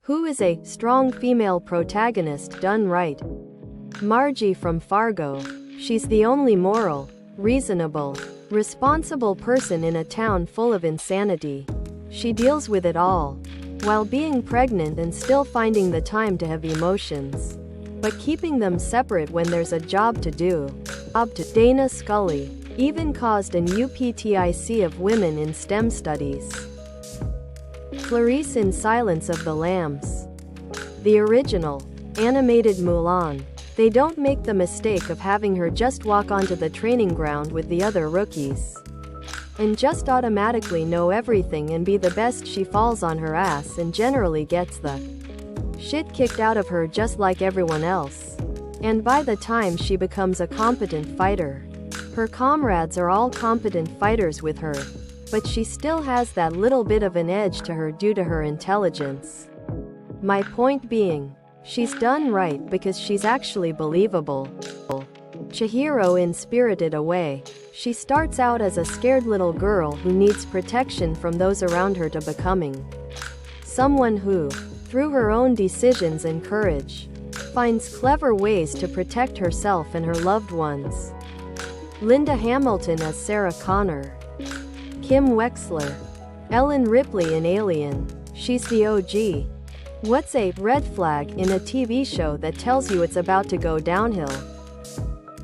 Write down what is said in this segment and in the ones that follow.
Who is a strong female protagonist done right? Margie from Fargo. She's the only moral, reasonable, responsible person in a town full of insanity. She deals with it all, while being pregnant and still finding the time to have emotions, but keeping them separate when there's a job to do. Dana Scully even caused an uptic of women in STEM studies. Clarice in Silence of the Lambs. The original, animated Mulan. They don't make the mistake of having her just walk onto the training ground with the other rookies and just automatically know everything and be the best. She falls on her ass and generally gets the shit kicked out of her just like everyone else. And by the time she becomes a competent fighter, her comrades are all competent fighters with her, but she still has that little bit of an edge to her due to her intelligence. My point being, she's done right because she's actually believable. Chihiro in Spirited Away. She starts out as a scared little girl who needs protection from those around her to becoming someone who, through her own decisions and courage, finds clever ways to protect herself and her loved ones. Linda Hamilton as Sarah Connor. Kim Wexler. Ellen Ripley in Alien. She's the OG. What's a red flag in a TV show that tells you it's about to go downhill?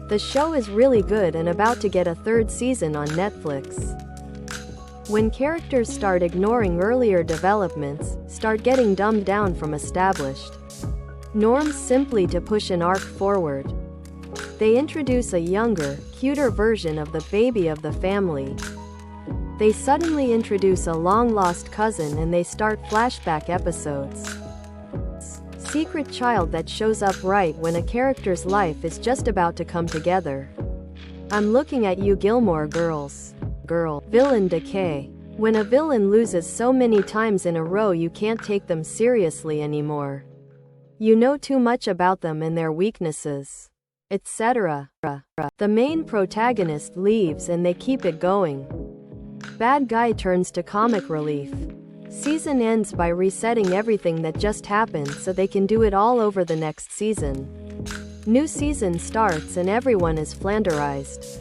The show is really good and about to get a third season on Netflix. When characters start ignoring earlier developments, start getting dumbed down from established norms simply to push an arc forward. They introduce a younger, cuter version of the baby of the family. They suddenly introduce a long-lost cousin and they start flashback episodes. Secret child that shows up right when a character's life is just about to come together. I'm looking at you, Gilmore Girls. Villain decay. When a villain loses so many times in a row you can't take them seriously anymore. You know too much about them and their weaknesses, etc. The main protagonist leaves and they keep it going. Bad guy turns to comic relief. Season ends by resetting everything that just happened so they can do it all over the next season. New season starts and everyone is flanderized.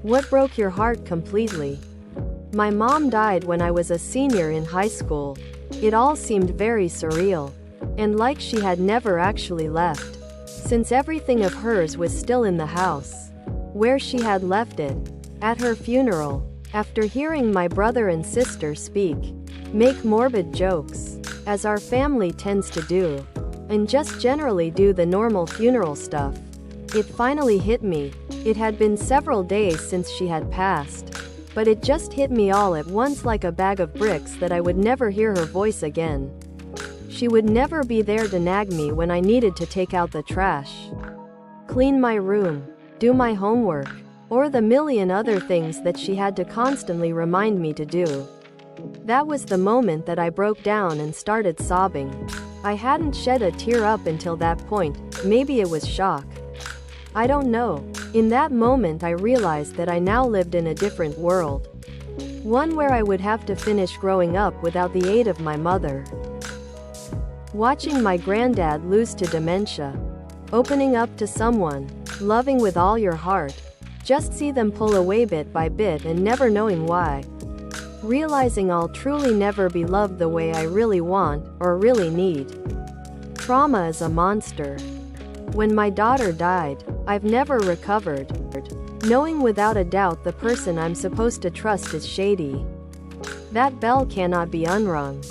What broke your heart completely? My mom died when I was a senior in high school. It all seemed very surreal, and like she had never actually left, since everything of hers was still in the house where she had left it. At her funeral, after hearing my brother and sister speak, make morbid jokes, as our family tends to do, and just generally do the normal funeral stuff, it finally hit me. It had been several days since she had passed, but it just hit me all at once like a bag of bricks that I would never hear her voice again. She would never be there to nag me when I needed to take out the trash, clean my room, do my homework, or the million other things that she had to constantly remind me to do. That was the moment that I broke down and started sobbing. I hadn't shed a tear up until that point. Maybe it was shock. I don't know. In that moment I realized that I now lived in a different world. One where I would have to finish growing up without the aid of my mother. Watching my granddad lose to dementia. Opening up to someone, loving with all your heart. Just see them pull away bit by bit and never knowing why. Realizing I'll truly never be loved the way I really want, or really need. Trauma is a monster. When my daughter died, I've never recovered. Knowing without a doubt the person I'm supposed to trust is shady. That bell cannot be unrung.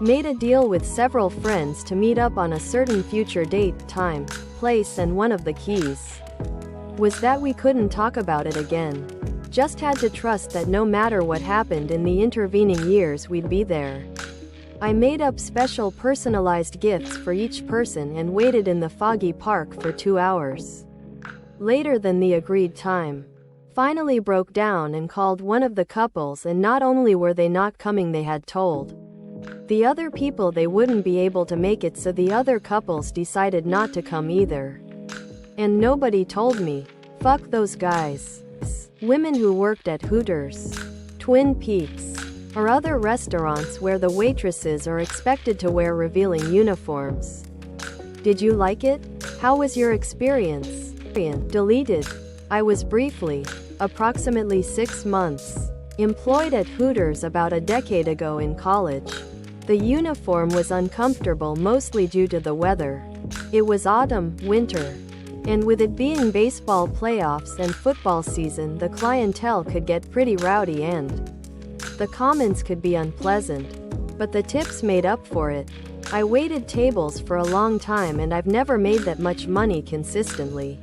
Made a deal with several friends to meet up on a certain future date, time, place, and one of the keys was that we couldn't talk about it again. Just had to trust that no matter what happened in the intervening years we'd be there. I made up special personalized gifts for each person and waited in the foggy park for 2 hours. Later than the agreed time. Finally broke down and called one of the couples, and not only were they not coming, they had told the other people they wouldn't be able to make it, so the other couples decided not to come either. And nobody told me. Fuck those guys. Women who worked at Hooters, Twin Peaks, or other restaurants where the waitresses are expected to wear revealing uniforms. Did you like it? How was your experience? Deleted. I was briefly, approximately 6 months, employed at Hooters about a decade ago in college. The uniform was uncomfortable mostly due to the weather. It was autumn, winter. And with it being baseball playoffs and football season, the clientele could get pretty rowdy and the comments could be unpleasant. But the tips made up for it. I waited tables for a long time and I've never made that much money consistently.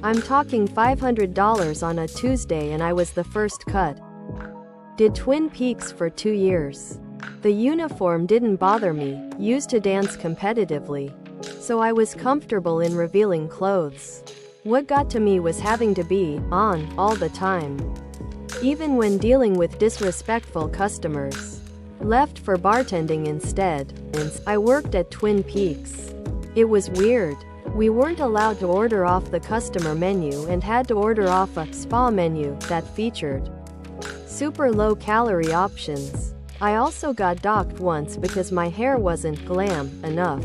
I'm talking $500 on a Tuesday and I was the first cut. Did Twin Peaks for 2 years. The uniform didn't bother me, used to dance competitively. So I was comfortable in revealing clothes. What got to me was having to be on all the time. Even when dealing with disrespectful customers. Left for bartending instead. I worked at Twin Peaks. It was weird. We weren't allowed to order off the customer menu and had to order off a spa menu that featured super low-calorie options. I also got docked once because my hair wasn't glam enough.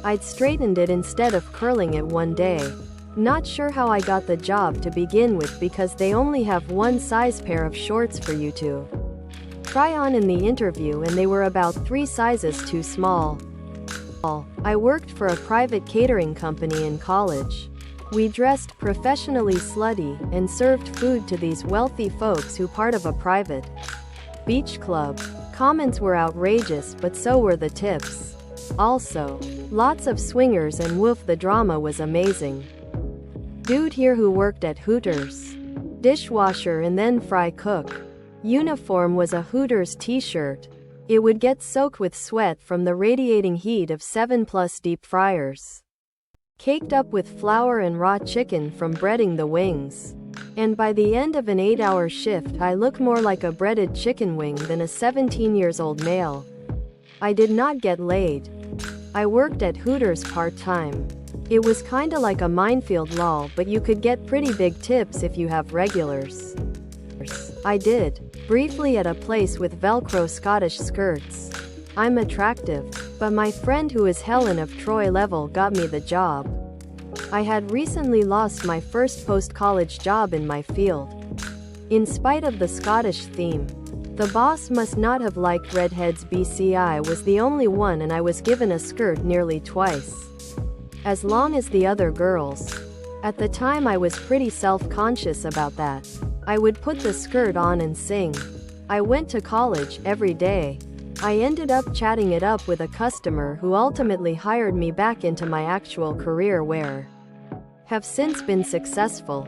I'd straightened it instead of curling it one day. Not sure how I got the job to begin with because they only have one size pair of shorts for you to try on in the interview and they were about 3 sizes too small. I worked for a private catering company in college. We dressed professionally slutty and served food to these wealthy folks who part of a private beach club. Comments were outrageous but so were the tips. Also, lots of swingers and woof, the drama was amazing. Dude here who worked at Hooters. Dishwasher and then fry cook. Uniform was a Hooters t-shirt. It would get soaked with sweat from the radiating heat of 7+ deep fryers. Caked up with flour and raw chicken from breading the wings. And by the end of an 8-hour shift I look more like a breaded chicken wing than a 17-year-old male. I did not get laid. I worked at Hooters part-time. It was kinda like a minefield lol, but you could get pretty big tips if you have regulars. I did. Briefly at a place with Velcro Scottish skirts. I'm attractive, but my friend who is Helen of Troy level got me the job. I had recently lost my first post-college job in my field. In spite of the Scottish theme, the boss must not have liked redheads. BCI was the only one and I was given a skirt nearly twice as long as the other girls. At the time I was pretty self-conscious about that. I would put the skirt on and sing. I went to college every day. I ended up chatting it up with a customer who ultimately hired me back into my actual career where have since been successful.